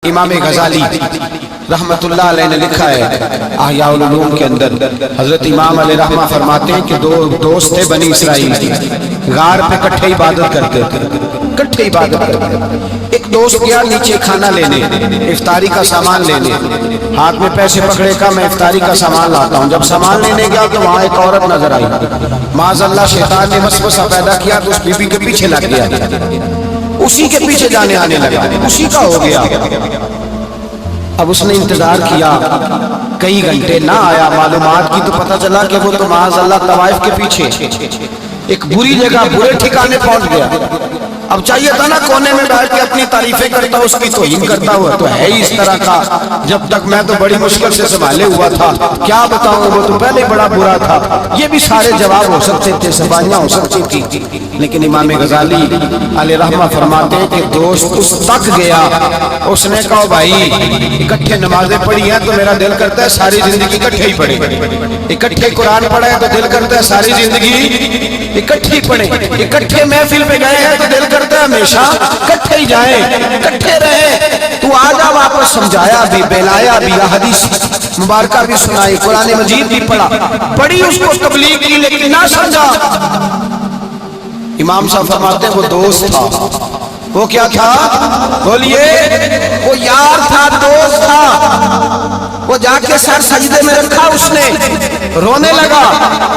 امام غزالی رحمت اللہ علیہ نے لکھا ہے احیاء العلوم کے اندر، حضرت امام علیہ رحمہ فرماتے ہیں کہ دو دوست تھے بنی اسرائیل کی، غار پہ کٹھے عبادت کرتے تھے، کٹھے عبادت کرتے تھے۔ ایک دوست گیا نیچے کھانا لینے، افطاری کا سامان لینے، ہاتھ میں پیسے پکڑے کا میں افطاری کا سامان لاتا ہوں۔ جب سامان لینے گیا تو وہاں ایک عورت نظر آئی، معاذ اللہ شیطان نے وسوسہ پیدا کیا تو اس بی بی کے پیچھے لگ گیا، اسی کے پیچھے جانے آنے لگا، اسی کا ہو گیا۔ اب اس نے انتظار کیا کئی گھنٹے، نہ آیا، معلومات کی تو پتہ چلا کہ وہ تو معاذ اللہ طوائف کے پیچھے ایک بری جگہ برے ٹھکانے پہنچ گیا۔ اب چاہیے تھا نا کونے میں بیٹھ کے اپنی تعریفیں کرتا، اس کی توہین کرتا ہوا، تو ہے ہی اس طرح کا۔ جب تک میں تو بڑی مشکل سے سنبھالے ہوا تھا، کیا بتاؤں، وہ تو پہلے بڑا برا تھا۔ یہ بھی سارے جواب ہو سکتے تھے، زبانیاں ہو سکتی تھی، لیکن امام غزالی علیہ رحمہ فرماتے ہیں کہ دوست اس تک گیا، اس نے کہا بھائی اکٹھے نمازیں پڑھی ہیں تو میرا دل کرتا ہے ساری زندگی اکٹھے ہی پڑھیں، اکٹھے قرآن پڑھا ہے تو دل کرتا ہے ساری زندگی اکٹھے پڑھیں، اکٹھے محفل پہ گئے ہیں تو دل کرتا ہے ہمیشہ اکٹھے ہی جائیں، اکٹھے رہیں۔ تو آجا واپس سمجھایا بھی، بہلایا بھی، حدیث مبارکہ بھی سنائی، قرآن مجید بھی پڑھا، پڑھی اس کو تبلیغ کی، لیکن نہ سمجھا۔ امام صاحب فرماتے ہیں وہ دوست تھا، وہ کیا تھا بولیے، وہ یار تھا، دوست تھا۔ وہ جا کے سر سجدے میں رکھا، اس نے رونے لگا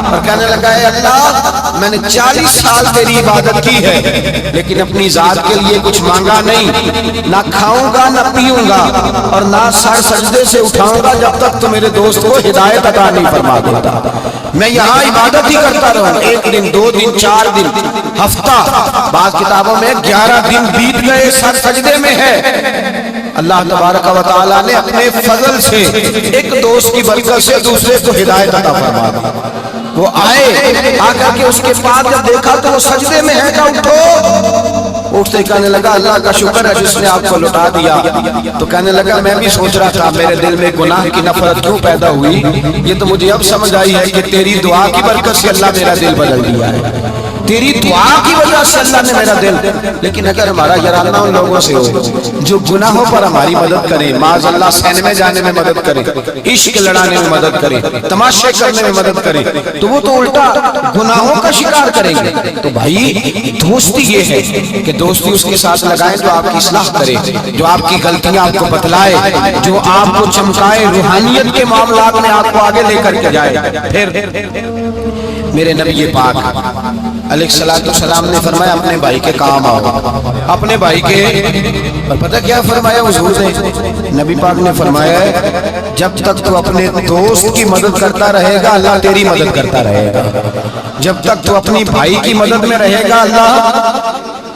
اور کہنے لگا اے اللہ میں نے 40 سال تیری عبادت کی ہے لیکن اپنی ذات کے لیے کچھ مانگا نہیں، نہ کھاؤں گا نہ پیوں گا اور نہ سر سجدے سے اٹھاؤں گا جب تک تو میرے دوست کو ہدایت عطا نہیں فرما دیتا۔ میں یہاں عبادت ہی کرتا رہا، 1 دن 2 دن 4 دن ہفتہ، بعض کتابوں میں 11 دن بیت گئے، سر سجدے میں ہے۔ اللہ تبارک و تعالیٰ نے اپنے فضل سے ایک دوست کی برکت سے دوسرے کو ہدایت عطا فرما دی۔ وہ آئے، آ کر کے اس کے پاس جب دیکھا تو وہ سجدے میں ہے، کہا اٹھو۔ اٹھتے کہنے لگا اللہ کا شکر ہے جس نے آپ کو لٹا دیا۔ تو کہنے لگا میں بھی سوچ رہا تھا میرے دل میں گناہ کی نفرت کیوں پیدا ہوئی، یہ تو مجھے اب سمجھ آئی ہے کہ تیری دعا کی برکت سے اللہ میرا دل بدل دیا ہے، تیری دعا کی وجہ سے اللہ نے میرا دل۔ لیکن اگر ہمارا یارانہ ان لوگوں سے ہو جو گناہوں پر ہماری مدد کرے، معاذ اللہ سینمے جانے میں مدد کرے، عشق لڑانے میں مدد کرے، تماشے کرنے میں مدد کرے، تو وہ تو الٹا گناہوں کا شکار کریں گے۔ تو بھائی دوستی یہ ہے کہ دوستی اس کے ساتھ لگائیں جو آپ کی اصلاح کرے، جو آپ کی غلطیاں آپ کو بتلائے، جو آپ کو چمکائے، روحانیت کے معاملات میں آپ کو آگے لے کر کے جائے۔ پھر میرے نبی پاک علیہ السلام نے فرمایا اپنے بھائی کے کام آؤ، اپنے بھائی کے، اور پتہ کیا فرمایا حضور نے، نبی پاک نے فرمایا ہے جب تک تو اپنے دوست کی مدد کرتا رہے گا اللہ تیری مدد کرتا رہے گا، جب تک تو اپنی بھائی کی مدد میں رہے گا اللہ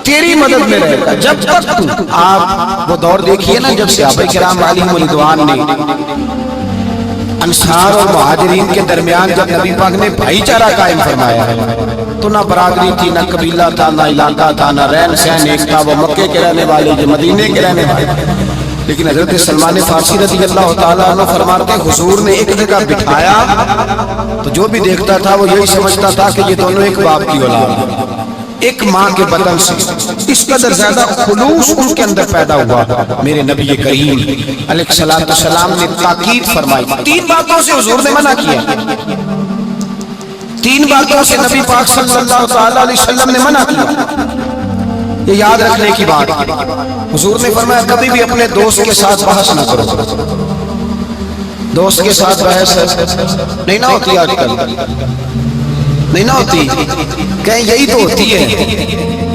تیری مدد میں رہے گا، جب تک تو۔ آپ وہ دور دیکھیے نا جب صحابہ کرام علیہم رضوان نے انصار اور مہاجرین کے درمیان جب نبی پاک نے بھائی چارہ قائم فرمایا ہے تو نہ برادری تھی، نہ قبیلہ تھا، نہ علاقہ تھا، نہ رہن سہن ایک تھا، وہ مکے کے رہنے والے جو مدینے کے رہنے والے۔ لیکن حضرت سلمان فارسی رضی اللہ تعالیٰ عنہ فرماتے ہیں حضور نے ایک جگہ بٹھایا تو جو بھی دیکھتا تھا وہ یہی سمجھتا تھا کہ یہ دونوں ایک باپ کی اولاد ہیں، ایک ماں کے بطن سے۔ اس قدر زیادہ خلوص ان کے اندر پیدا ہوا۔ میرے نبی کریم علیہ السلام نے تاکید فرمائی، 3 باتوں سے حضور نے منع کیا، 3 باتوں سے نبی پاک صلی اللہ تعالیٰ علیہ وسلم نے منع کیا۔ یہ یاد رکھنے کی بات، حضور نے فرمایا کبھی بھی اپنے دوست کے ساتھ بحث نہ کرو۔ دوست کے ساتھ بحث نہیں نہ ہوتی آج کل، نہیں نہ ہوتی، کہیں یہی تو ہوتی ہے،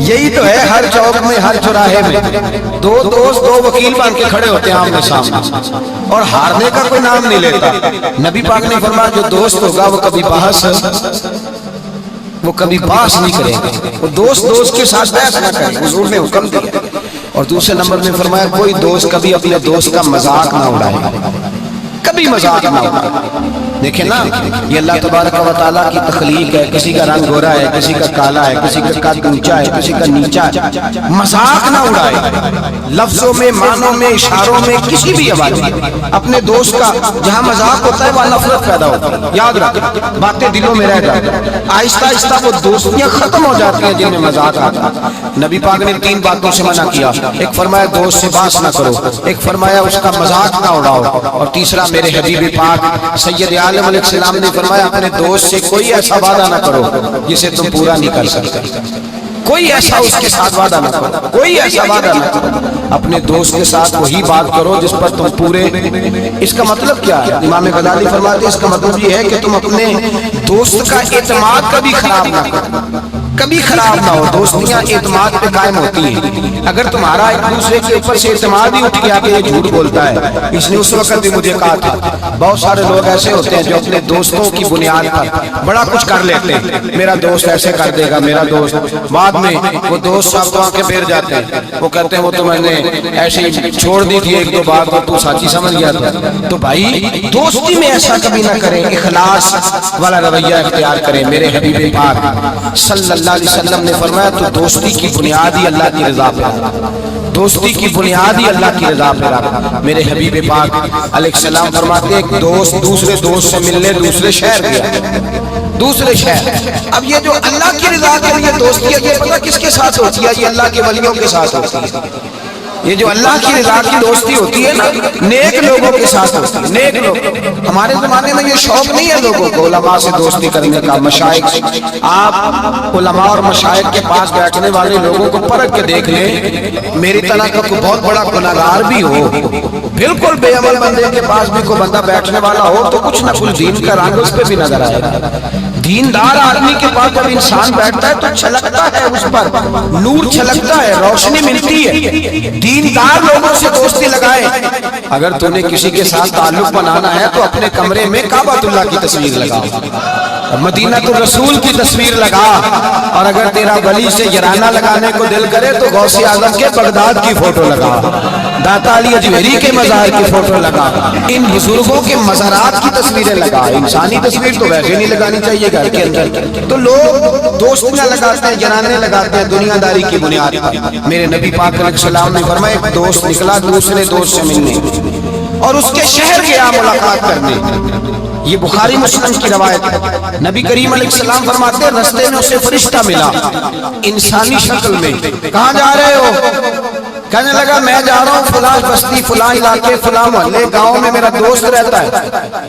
یہی تو ہے ہر چوک میں، ہر چوراہے میں 2 دوست 2 وکیل بن کے کھڑے ہوتے ہیں آمنے سامنے اور ہارنے کا کوئی نام نہیں لیتا۔ نبی پاک نے فرمایا جو دوست ہوگا وہ کبھی بحث نہیں کرے گا، وہ دوست کے ساتھ بحث نہ کرے، حضور نے حکم دیا۔ اور دوسرے نمبر میں فرمایا کوئی دوست کبھی اپنے دوست کا مذاق نہ اڑائے، کبھی مذاق نہ اڑائے۔ دیکھیں نا یہ اللہ تبارک و تعالیٰ کی تخلیق ہے. کسی کا رنگ گورا ہے, کسی کا کالا ہے, کسی کا قد اونچا ہے, کسی کا نیچا ہے. مذاق نہ اڑائے لفظوں میں, معنوں میں, اشاروں میں, کسی بھی آواز میں. اپنے دوست کا جہاں مذاق ہوتا ہے وہاں نفرت پیدا ہوتی ہے. یاد رکھ, باتیں دلوں میں رہ جاتی ہیں. آہستہ آہستہ وہ دوستیاں ختم ہو جاتی ہیں جن میں مذاق آتا ہے. نبی پاک نے 3 باتوں سے منع کیا. ایک فرمایا دوست سے بات نہ کرو, ایک فرمایا اس کا مذاق نہ اڑاؤ, اور تیسرا میرے حبیب پاک سید عالم علیہ السلام نے فرمایا اپنے دوست سے کوئی ایسا وعدہ نہ کرو جسے تم پورا نہیں کر سکتے. کوئی ایسا اس کے ساتھ وعدہ نہ کرو, کوئی ایسا وعدہ نہ کرو. اپنے دوست کے ساتھ وہی بات کرو جس پر تم پورے. اس کا مطلب کیا ہے؟ امام غزالی فرماتے ہیں اس کا مطلب یہ ہے کہ تم اپنے دوست کا اعتماد کبھی خراب نہ کرو, کبھی خراب نہ ہو. دوستیاں اعتماد پہ قائم ہوتی ہیں. اگر تمہارا ایک دوسرے کے اوپر سے اعتماد ہی اٹھ گیا کہ یہ جھوٹ بولتا ہے. اس نے اس وقت بھی مجھے کہا تھا بہت سارے لوگ ایسے ہوتے ہیں جو اپنے دوستوں کی بنیاد پر بڑا کچھ کر لیتے ہیں. میرا دوست ایسے کر دے گا, میرا دوست. بعد میں وہ دوست صاحب تو آنکھیں پھیر جاتے ہیں, وہ کہتے ہیں وہ تو میں نے ایسے ہی چھوڑ دی تھی 1-2 بار کو تو سچی سمجھ گیا تھا. تو بھائی دوستی میں ایسا کبھی نہ کریں, اخلاص والا رویہ اختیار کریں. میرے حبیب پاک صلی اللہ علیہ وسلم نے فرمایا تو دوستی کی بنیاد ہی اللہ کی رضا پہ رکھ, دوستی کی بنیاد ہی اللہ کی رضا پہ رکھ. میرے حبیب پاک علیہ السلام فرماتے ایک دوست دوسرے دوست سے ملنے دوسرے شہر گیا, دوسرے شہر. اب یہ جو اللہ کی رضا کے لیے دوستی ہے یہ پتہ کس کے ساتھ ہوتی ہے؟ یہ اللہ کے ولیوں کے ساتھ ہوتی ہے. یہ جو اللہ کی رضا کی دوستی ہوتی ہے نا, نیک لوگوں کے ساتھ ہوتی ہے. نیک لوگ. ہمارے زمانے میں یہ شوق نہیں ہے لوگوں کو علماء سے دوستی کرنے کا, مشائخ سے. آپ علماء اور مشائخ کے پاس بیٹھنے والے لوگوں کو پرکھ کے دیکھ لیں. میری طرح کا کوئی بہت بڑا گناہگار بھی ہو, بالکل بے عمل بندے کے پاس بھی کوئی بندہ بیٹھنے والا ہو تو کچھ نہ کچھ دین کا رنگ اس پہ بھی نظر آئے گا. دیندار آدمی کے پاس جب انسان بیٹھتا ہے تو چھلکتا ہے, اس پر نور چھلکتا ہے, روشنی ملتی ہے. دیندار لوگوں سے دوستی لگائے. اگر تو نے کسی کے ساتھ تعلق بنانا ہے تو اپنے کمرے میں کعبۃ اللہ کی تصویر لگا, مدینہ الرسول کی تصویر لگا, اور اگر تیرا ولی سے یارانہ لگانے کو دل کرے تو غوث اعظم کے بغداد کی فوٹو لگا, داتا علی اجمیری کے مزار کی فوٹو لگا, ان بزرگوں کے مزارات کی تصویریں لگا. انسانی تصویر تو ویسے نہیں لگانی چاہیے گھر کے اندر. تو لوگ دوستیاں لگاتے ہیں, یارانہ لگاتے ہیں دنیا داری کی بنیاد پر. میرے نبی پاک علیہ السلام نے فرمایا ایک دوست نکلا دوسرے دوست سے ملنے اور اس کے شہر گیا ملاقات کرنے. یہ بخاری مسلم کی روایت ہے. نبی کریم علیہ السلام فرماتے ہیں رستے میں اسے فرشتہ ملا انسانی شکل میں. کہاں جا رہے ہو؟ کہنے لگا میں جا رہا ہوں فلاں بستی, فلاں علاقے, فلاں محلے, گاؤں میں میرا دوست رہتا ہے.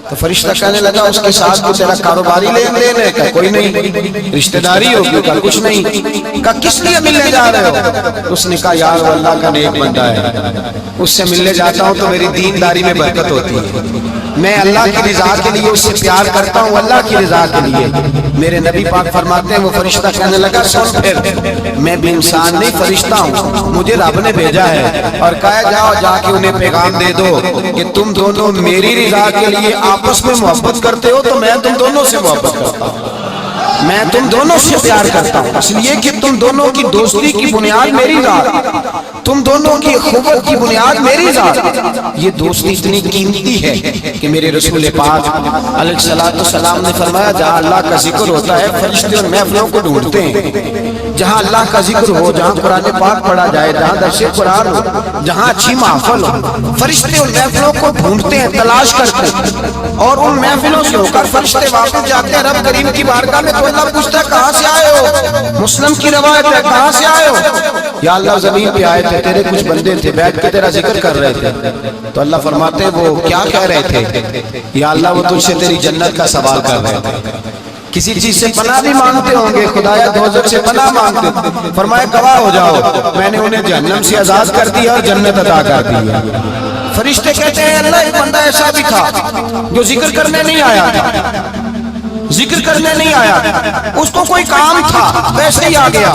تو فرشتہ کہنے لگا اس کے ساتھ تو تیرا کاروباری لین دین ہے؟ کہا کوئی نہیں. رشتہ داری ہوگی؟ کہا کچھ نہیں. کہا کس لیے ملنے جا رہے ہو؟ اس نے کہا یار وہ اللہ کا نیک بندہ ہے, اس سے ملنے جاتا ہوں تو میری دینداری میں برکت ہوتی ہے. میں اللہ کی رضا کے لیے اس سے پیار کرتا ہوں, اللہ کی رضا کے لیے. میرے نبی پاک فرماتے ہیں وہ فرشتہ کہنے لگا سن پھر میں بھی انسان نہیں فرشتہ ہوں, مجھے رب نے بھیجا ہے اور کہا جاؤ جا کے انہیں پیغام دے دو کہ تم دونوں میری رضا کے لیے آپس میں محبت کرتے ہو تو میں تم دونوں سے محبت کرتا ہوں, میں تم دونوں سے پیار کرتا ہوں, اس لیے کہ تم دونوں کی دوستی کی بنیاد میری ذات, تم دونوں کی اخوت کی بنیاد میری ذات. یہ دوستی اتنی قیمتی ہے کہ میرے رسول پاک علیہ السلام نے فرمایا جہاں اللہ کا ذکر ہوتا ہے فرشتے اور محفلوں کو ڈھونڈتے ہیں. جہاں اللہ کا ذکر ہو, جہاں قرآن پاک پڑھا جائے, جہاں درس قرآن ہو, جہاں اچھی محفل ہو, فرشتے ان محفلوں کو ڈھونڈتے ہیں, تلاش کرتے ہیں, اور ان محفلوں سے ہو کر فرشتے واپس جاتے ہیں رب کریم کی بارگاہ میں. تو اللہ پوچھتا ہے کہاں سے آئے ہو؟ مسلم کی روایت ہے کہاں سے آئے ہو؟ یا اللہ زمین پہ آئے تھے, تیرے کچھ بندے تھے بیٹھ کے تیرا ذکر کر رہے تھے. تو اللہ فرماتے ہیں وہ کیا کہہ رہے تھے؟ یا اللہ وہ تجھ سے تیری جنت کا سوال کر رہے تھے. کسی چیز سے پناہ بھی مانگتے ہوں گے, خدایا دوزخ سے پناہ مانگتے. فرمایا گواہ ہو جاؤ میں نے انہیں جہنم سے آزاد کر دیا اور جنت عطا کر دی. فرشتے کہتے ہیں اللہ ایک بندہ ایسا بھی تھا جو ذکر کرنے نہیں آیا تھا, ذکر کرنے نہیں آیا, اس کو کوئی کام تھا ویسے ہی آ گیا.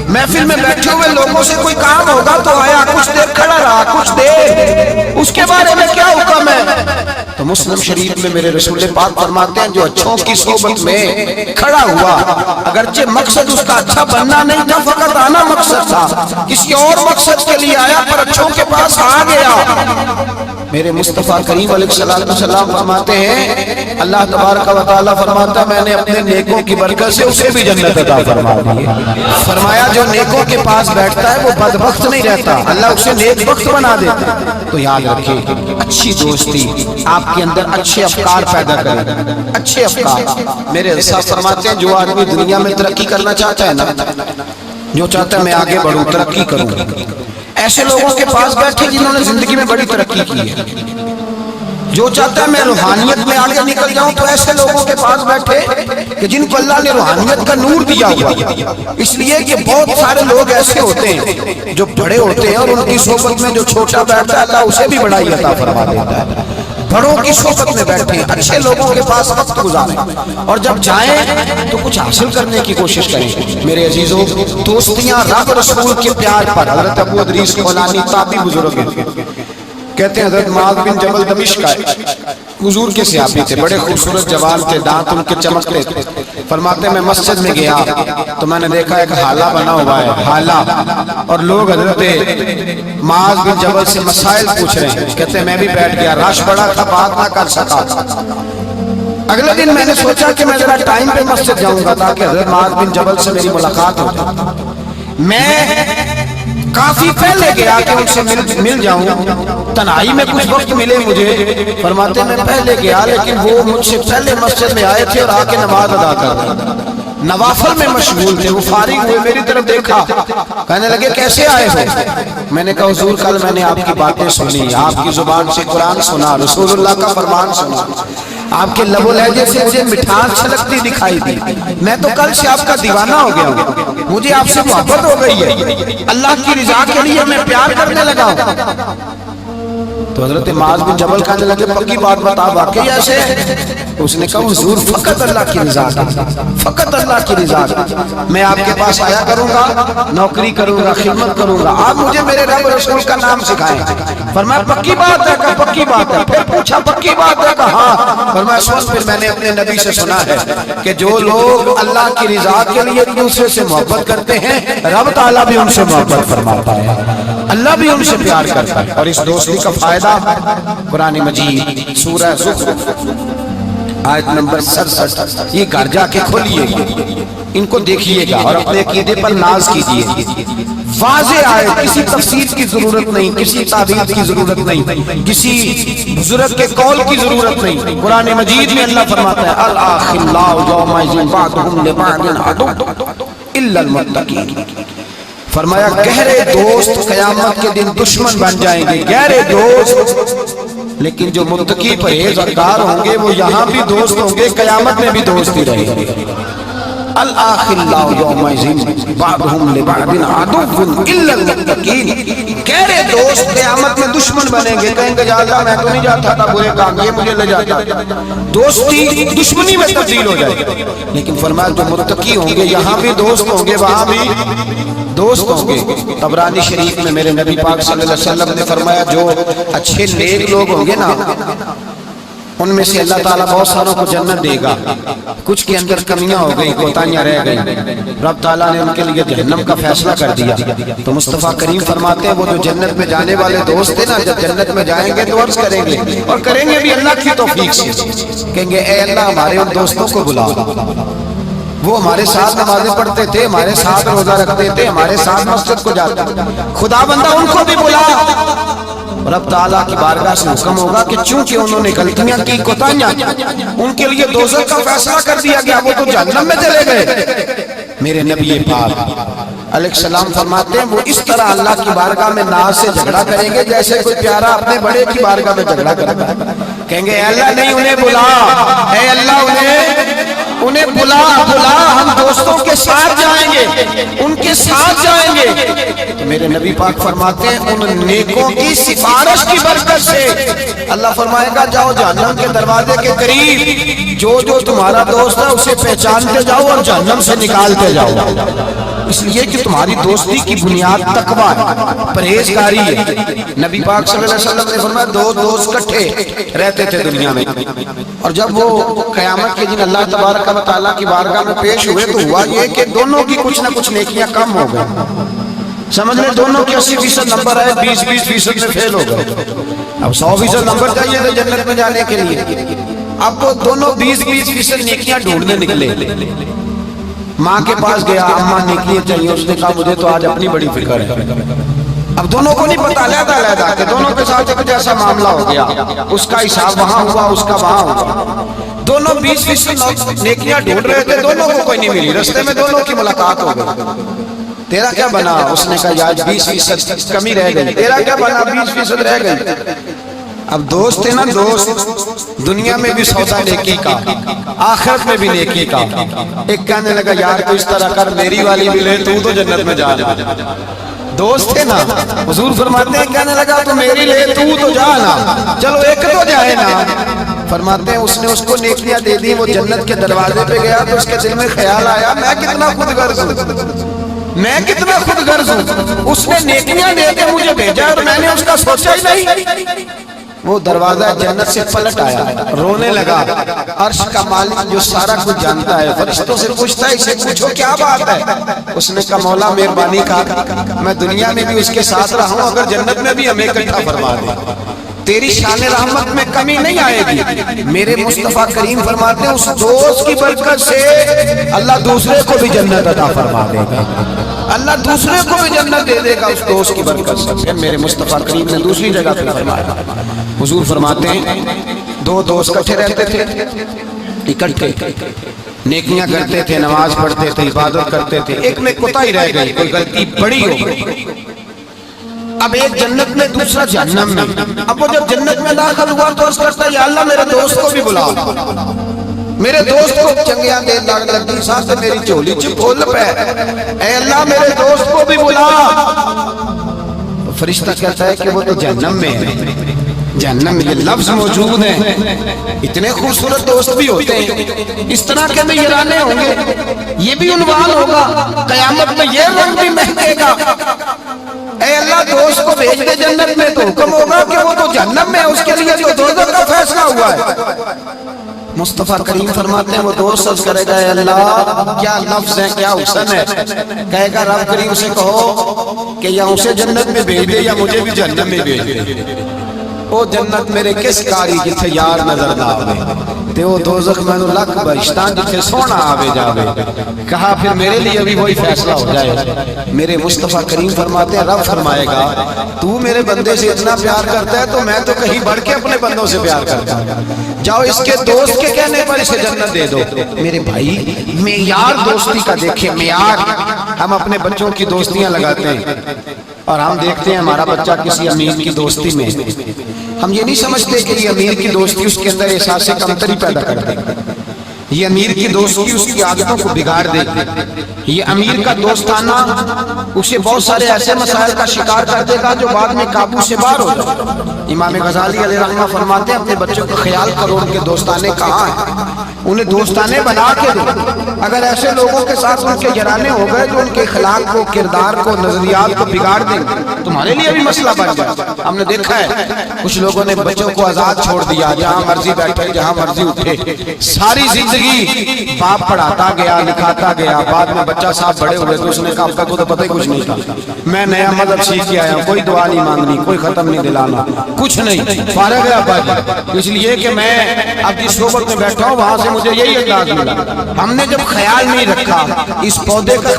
محفل میں بیٹھے ہوئے لوگوں سے کوئی کام ہوگا تو آیا, کچھ دیر کھڑا رہا, کچھ دیر, اس کے بارے میں کیا حکم ہے؟ تو مسلم شریف میں میرے رسول پاک فرماتے ہیں جو اچھوں کی صحبت میں کھڑا ہوا, اگرچہ مقصد اس کا اچھا بننا نہیں تھا, فقط آنا مقصد تھا, کسی اور مقصد کے لیے آیا پر اچھوں کے پاس آ گیا. میرے مصطفیٰ کریم علیہ السلام فرماتے ہیں اللہ تبارک و تعالیٰ فرماتا ہے میں نے اپنے نیکوں کی برکت سے اسے بھی جنت عطا فرما دی. فرمایا جو نیکوں کے پاس بیٹھتا ہے وہ بدبخت نہیں رہتا, اللہ اسے نیک بخت بنا دیتا. تو یاد رکھیں اچھی دوستی آپ کے اندر اچھے افکار پیدا کرے, اچھے افکار. میرے استاد فرماتے ہیں جو آدمی دنیا میں ترقی کرنا چاہتا ہے نا, جو چاہتا ہے میں آگے بڑھوں ترقی کروں, ایسے لوگوں کے پاس بیٹھے جنہوں نے زندگی میں بڑی ترقی کی ہے. جو چاہتا ہے میں روحانیت میں آگے نکل جاؤں تو ایسے لوگوں کے پاس بیٹھے کہ جن کو اللہ نے روحانیت کا نور دیا ہوا. اس لیے کہ بہت سارے لوگ ایسے ہوتے ہیں جو بڑے ہوتے ہیں اور ان کی صحبت میں جو چھوٹا بیٹھتا ہے اللہ اسے بھی بڑائی عطا فرما دیتا ہے. بڑوں کی صحبت میں بیٹھیں, اچھے لوگوں کے پاس وقت گزاریں, اور جب جائیں تو کچھ حاصل کرنے کی کوشش کریں. میرے عزیزوں دوستیاں رب رسول کے پیار پر. حضرت ابو ادریس خولانی تابعی بزرگ ہیں, کہتے ہیں حضرت معاذ بن جبل دمشق آئے, حضور کے صحابی تھے, بڑے خوبصورت جوان تھے, دانت ان کے چمکتے تھے. فرماتے ہیں میں مسجد میں گیا تو میں نے دیکھا ایک حالہ بنا ہوا ہے, حالہ, اور لوگ حضرت معاذ بن جبل سے مسائل پوچھ رہے ہیں. کہتے ہیں میں بھی بیٹھ گیا, رش بڑا تھا, بات نہ کر سکا. اگلے دن میں نے سوچا کہ میں ذرا ٹائم پہ مسجد جاؤں گا تاکہ حضرت معاذ بن جبل سے میری ملاقات ہو جائے. میں کافی پہلے گیا کہ ان سے مل جاؤں, تنہائی میں کچھ وقت ملے مجھے. فرماتے ہیں میں پہلے گیا لیکن وہ مجھ سے پہلے مسجد میں آئے تھے اور آ کے نماز ادا کر رہے, نوافل میں مشغول تھے. وہ فارغ ہوئے, میری طرف دیکھا, کہنے لگے کیسے آئے ہو؟ میں نے کہا حضور کل میں نے آپ کی باتیں سنی, آپ کی زبان سے قرآن سنا, رسول اللہ کا فرمان سنا, آپ کے لب و لہجے سے مجھے مٹھاس چھلکتی دکھائی دی. میں تو کل سے آپ کا دیوانہ ہو گیا ہوں, مجھے آپ سے محبت ہو گئی ہے, اللہ کی رضا کے لیے میں پیار کرنے لگا ہوں. تو حضرت معاذ بن جبل کہنے لگے پکی بات بتا, واقعی ایسے؟ اس نے کہا حضور فقط اللہ کی رضا, فقط اللہ کی رضا. میں آپ کے پاس آیا کروں گا, نوکری کروں گا, خدمت کروں گا, آپ مجھے میرے رب رسول کا نام سکھائیں. فرمایا پکی بات ہے, کہا پکی بات ہے. پھر پوچھا پکی بات ہے, کہا ہاں. فرمایا سن, پھر میں نے اپنے نبی سے سنا ہے کہ جو لوگ اللہ کی رضا کے لیے ایک دوسرے سے محبت کرتے ہیں رب تعالیٰ بھی ان سے محبت فرماتا ہے, اللہ بھی ان سے پیار کرتا ہے. اور اس دوستی کا فائدہ قرآن مجید سورہ زخرف آیت نمبر 67, یہ گھر جا کے کھولیے گا, ان کو دیکھیے گا اور اپنے عقیدے پر ناز کیجیے. واضح آیت, کسی تفسیر کی ضرورت نہیں, کسی تعبیر کی ضرورت نہیں, کسی بزرگ کے قول کی ضرورت نہیں. قرآن مجید میں اللہ فرماتا ہے الاخلاء یومئذ بعضهم لبعض عدو الا المتقین. فرمایا گہرے دوست قیامت کے دن دشمن بن جائیں گے, گہرے دوست, لیکن جو متقی پرہیزگار ہوں گے وہ یہاں بھی دوست ہوں گے, قیامت میں بھی دوستی رہے گی. الاخلاء یومئذ بعضهم لبعض عدو الا المتقین. گہرے دوست قیامت میں دشمن بنیں گے, کہیں گے یا اللہ میں تو نہیں جاتا تھا برے کام, یہ مجھے لے جاتا. دوستی دشمنی میں تبدیل ہو جائے گی. لیکن فرمایا جو متقی ہوں گے یہاں بھی دوست ہوں گے, وہاں بھی دوست ہوں گے. طبرانی شریف میں میرے نبی پاک صلی اللہ علیہ وسلم نے فرمایا جو اچھے نیک لوگ ہوں گے نا ان میں سے اللہ تعالیٰ بہت ساروں کو جنت دے گا. کچھ کے اندر کمیاں ہو گئی, کوتاہیاں رہ گئی, رب تعالیٰ نے ان کے لیے جہنم کا فیصلہ کر دیا. تو مصطفیٰ کریم فرماتے ہیں وہ جو جنت میں جانے والے دوست ہیں نا, جب جنت میں جائیں گے تو عرض کریں گے, اور کریں گے بھی اللہ کی توفیق سے, کہیں گے اے اللہ ہمارے ان دوستوں کو بلا, وہ ہمارے ساتھ نمازیں پڑھتے تھے, ہمارے ساتھ روزہ رکھتے تھے, ہمارے ساتھ مسجد کو جاتے تھے, خدا بندہ ان کو بھی بلا. رب تعالیٰ کی بارگاہ سے حکم ہوگا کہ چونکہ انہوں نے غلطیاں کی, کوتاہیاں, ان کے لیے دوزخ کا فیصلہ کر دیا گیا, وہ تو جہنم میں چلے گئے. میرے نبی پاک علیہ السلام فرماتے ہیں وہ اس طرح اللہ کی بارگاہ میں ناز سے جھگڑا کریں گے جیسے کوئی پیارا اپنے بڑے کی بارگاہ میں جھگڑا کرتا ہے. کہیں گے اے اللہ نہیں انہیں بلا, اے اللہ انہیں بلا, ہم دوستوں کے ساتھ جائیں گے, ان کے ساتھ جائیں گے. تو میرے نبی پاک فرماتے ہیں ان نیکوں کی سفارش کی برکت سے اللہ فرمائے گا جاؤ جہنم کے دروازے کے قریب, جو جو تمہارا دوست ہے اسے پہچانتے جاؤ اور جہنم سے نکالتے جاؤ. اس لیے کہ تمہاری دوستی کی بنیاد تقویٰ ہے, پرہیزگاری ہے. نبی پاک صلی اللہ علیہ وسلم نے فرمایا دو دوست اکٹھے رہتے تھے دنیا میں, اور جب وہ قیامت کے دن اللہ تبارک و تعالیٰ کی بارگاہ میں پیش ہوئے تو ہوا یہ کہ دونوں کی کچھ نہ کچھ نیکیاں کم ہو گئیں. سمجھ لیں دونوں کے 80% نمبر آئے, 20% میں فیل ہو گئے. اب 100% نمبر چاہیے تھے جنت میں جانے کے لیے. اب وہ دونوں 20% نیکیاں ڈھونڈنے نکلے. ماں کے پاس گیا, اماں نیکیاں چاہیے. اس نے کہا مجھے تو آج اپنی بڑی فکر ہے. اب دونوں کو نہیں پتا, علیحدہ کہ دونوں کے ساتھ ایک جیسا معاملہ ہو گیا. اس کا حساب وہاں ہوا, اس کا وہاں ہوا. دونوں 20% نیکیاں ڈھونڈ رہے تھے, دونوں کو کوئی نہیں ملی. رستے میں دونوں کی ملاقات ہو گئی. تیرا کیا بنا؟ اس نے کہا آج 20% کمی رہ گئی. تیرا کیا بنا؟ 20% رہ گئی. اب دوست تھے نا دوست, دنیا میں بھی سودا نیکی کا, آخرت میں بھی نیکی کا. ایک کہنے لگا یار تو اس طرح کر, میری والی بھی لے, تو جنت میں جا. دوست تھے نا, حضور فرماتے ہیں کہنے لگا تو میری لے, تو جا نا, چلو ایک تو جائے نا. فرماتے ہیں اس نے اس کو نیکیاں دے دی. وہ جنت کے دروازے پہ گیا تو اس کے دل میں خیال آیا میں کتنا خود غرض ہوں, میں کتنا خود غرض ہوں. اس نے نیکیاں دے کے مجھے بھیجا اور میں نے اس کا سوچا ہی نہیں. وہ دروازہ جنت سے پلٹ آیا, رونے لگا. عرش کا مالک جو سارا کچھ جانتا ہے فرشتوں سے پوچھتا ہے اسے پوچھو کیا بات ہے. اس نے کہا مولا مہربانی کر, میں دنیا میں بھی اس کے ساتھ رہا ہوں, اگر جنت میں بھی ہمیں اکٹھا فرما دے, تیری شان رحمت میں کمی نہیں آئے گی. میرے مصطفیٰ کریم فرماتے ہیں اس دوست کی برکت سے اللہ دوسرے کو بھی جنت عطا فرما دے گا. اللہ دوسرے کو بھی جنت دے دے گا اس دوست کی برکت سے. پھر میرے مصطفیٰ کریم نے دوسری جگہ پہ فرمایا, حضور فرماتے ہیں دو دوست اکٹھے رہتے تھے, اکٹھے نیکیاں کرتے تھے, نماز پڑھتے تھے, عبادت کرتے تھے. ایک میں کوتاہی رہ گئی, کوئی غلطی بڑی ہو گئی. اب ایک جنت میں, دوسرا جہنم میں. اب وہ جب جنت میں داخل ہوا تو اس کرتا یا اللہ میرے دوست کو بھی بلا, میرے دوست کو چنگیاں دے لگتی ساتھ میری چولی چپول پہ, اے اللہ میرے دوست کو بھی بلا. فرشتہ کہتا ہے کہ وہ تو جہنم میں ہے. جہنم میں یہ لفظ موجود ہے. اتنے خوبصورت دوست بھی ہوتے ہیں, اس طرح کے بھی یرانے ہوں گے, یہ بھی عنوان ہوگا قیامت میں, یہ رنگ بھی مہکے گا. اے اللہ دوست کو بھیج دے جنت میں, تو حکم ہوگا کہ وہ تو جہنم میں ہے, اس کے لیے تو دوزخ کا فیصلہ ہوا ہے. مصطفیٰ کریم فرماتے ہیں وہ دوست عرض کرے گا اے اللہ کیا لفظ ہے, کیا حسن ہے. کہے گا رب کریم سے کہو کہ یا اسے جنت میں بھیج دے یا مجھے بھی جہنم میں بھیج دے. او جنت میرے کس کاری جتھے یار نظر نہ آوے, تے او دوزخ مینوں لکھ بہشتاں جتھے سونا آوے جاوے. کہا پھر میرے لیے بھی وہی فیصلہ ہو جائے. میرے مصطفیٰ کریم فرماتے ہیں رب فرمائے گا تو میرے بندے سے اتنا پیار کرتا ہے تو میں تو کہیں بڑھ کے اپنے بندوں سے پیار کرتا ہوں, جاؤ اس کے دوست کے کہنے پر اسے جنت دے دو. میرے بھائی معیار دوستی کا دیکھیں, معیار. ہم اپنے بچوں کی دوستیاں لگاتے ہیں اور ہم دیکھتے ہیں ہمارا بچہ کسی امیر کی دوستی میں, ہم یہ نہیں سمجھتے کہ یہ امیر کی دوستی اس کے اندر احساس کمتری پیدا کر دے, یہ امیر کی دوستی اس کی عادتوں کو بگاڑ دے. یہ امیر کا دوستانہ اسے بہت سارے ایسے مسائل کا شکار کر دے گا جو بعد میں قابو سے باہر ہو جائے. امام غزالی علیہ رحمہ فرماتے ہیں اپنے بچوں کا خیال کرو ان کے دوستانے کہاں ہیں, انہیں دوستانے بنا کے دو. اگر ایسے لوگوں کے ساتھ ان کے یارانے ہو گئے جو ان کے اخلاق کو, کردار کو, نظریات کو بگاڑ دیں تمہارے لیے بھی مسئلہ بن جائے. ہم نے دیکھا ہے کچھ لوگوں نے بچوں کو آزاد چھوڑ دیا, جہاں مرضی بیٹھے جہاں مرضی اٹھے. ساری زندگی باپ پڑھاتا گیا, لکھاتا گیا, بعد میں بچہ صاحب بڑے ہوئے تو اس نے کہا اب تک کو تو پتہ ہی کچھ نہیں تھا, میں نیا مذہب سیکھ کے آیا, کوئی دعا نہیں مانگنی, کوئی ختم نہیں دلانا, کچھ نہیں, فارغ ہے ابا جی. اس لیے کہ میں اب جس صحبت میں بیٹھا ہوں وہاں سے مجھے یہی انداز ملا. ہم نے جب خیال نہیں رکھا اس پودے کا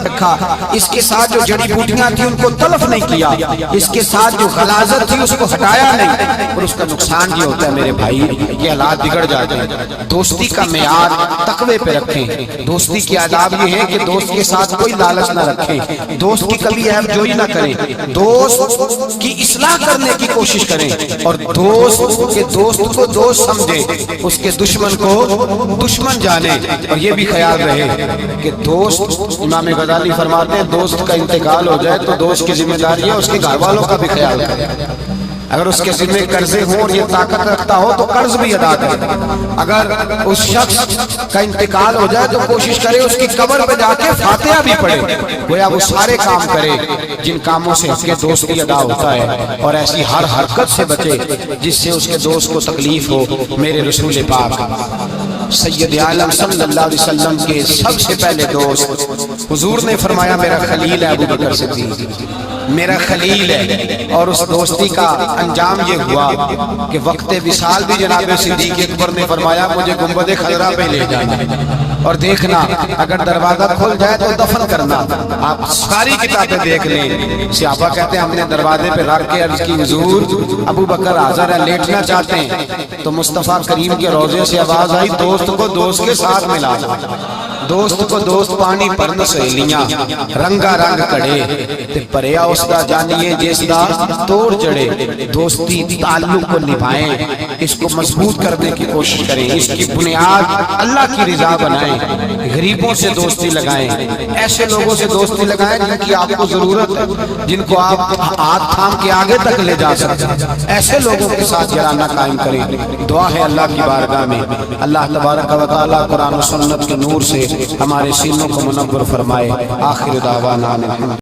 رکھا, اس کے ساتھ جو جڑی بوٹیاں تھیں ان کو تلف نہیں کیا, اس کے ساتھ جو غلاظت تھی اس کو ہٹایا نہیں, اور اس کا نقصان یہ ہوتا ہے میرے بھائی یہ حالات بگڑ جاتے ہیں. دوستی کا معیار تقوی پہ رکھیں. دوستی کی آداب یہ ہے کہ دوست کے ساتھ کوئی لالچ نہ رکھیں, دوست کی کبھی عیب جوئی نہ کریں, دوست کی اصلاح کرنے کی کوشش کریں, اور دوست کے دوست کو دوست سمجھیں, اس کے دشمن کو دشمن جانیں. اور یہ بھی خیال رہے کہ دوست, امام غزالی فرماتے ہیں دوست کا انتقال ہو جائے تو دوست کی ذمہ داری ہے اس کے گھر والوں کا بھی خیال کرے. اگر اس کے ذمہ قرضے ہوں اور یہ طاقت رکھتا ہو تو قرض بھی ادا کرے. اگر اس شخص کا انتقال ہو جائے تو کوشش کرے اس کی قبر پہ جا کے فاتحہ بھی پڑھے, گویا وہ سارے کام کرے جن کاموں سے اس کے دوستی ادا ہوتا ہے, اور ایسی ہر حرکت سے بچے جس سے اس کے دوست کو تکلیف ہو. میرے رسول پاک سید عالم صلی اللہ علیہ وسلم کے سب سے پہلے دوست حضور نے فرمایا میرا خلیل ہے ابو بکر صدیق. میرا خلیل ہے، اور اس دوستی کا انجام یہ ہوا کہ وقت وصال بھی جناب صدیق اکبر نے فرمایا مجھے گنبد خضرا پہ لے جانا اور دیکھنا اگر دروازہ کھل جائے تو دفن کرنا۔ آپ ساری کتابیں دیکھ لیں، صحابہ کہتے ہیں ہم نے دروازے پہ رکھ کے عرض کی حضور ابو بکر حاضر ہے، لیٹنا چاہتے ہیں، تو مصطفیٰ کریم کے روضے سے آواز آئی دوست کو دوست کے ساتھ ملا دو، دوست کو دوست پانی پرن سہیلیاں رنگا رنگ کڑے تے پریا اس دا جانیے جس دا توڑ جڑے۔ دوستی تعلق کو نبھائیں، اس کو مضبوط کرنے کی کوشش کریں، اس کی بنیاد اللہ کی رضا بنائیں، غریبوں سے دوستی لگائیں، ایسے لوگوں سے دوستی لگائیں جن کی آپ کو ضرورت ہے، جن کو آپ ہاتھ تھام کے آگے تک لے جا سکتے ہیں، ایسے لوگوں کے ساتھ جرانہ قائم کریں۔ دعا ہے اللہ کی بارگاہ میں اللہ تبارک و تعالی قرآن و سنت کے نور سے ہمارے سینوں کو منور فرمائے۔ آخر دعوانا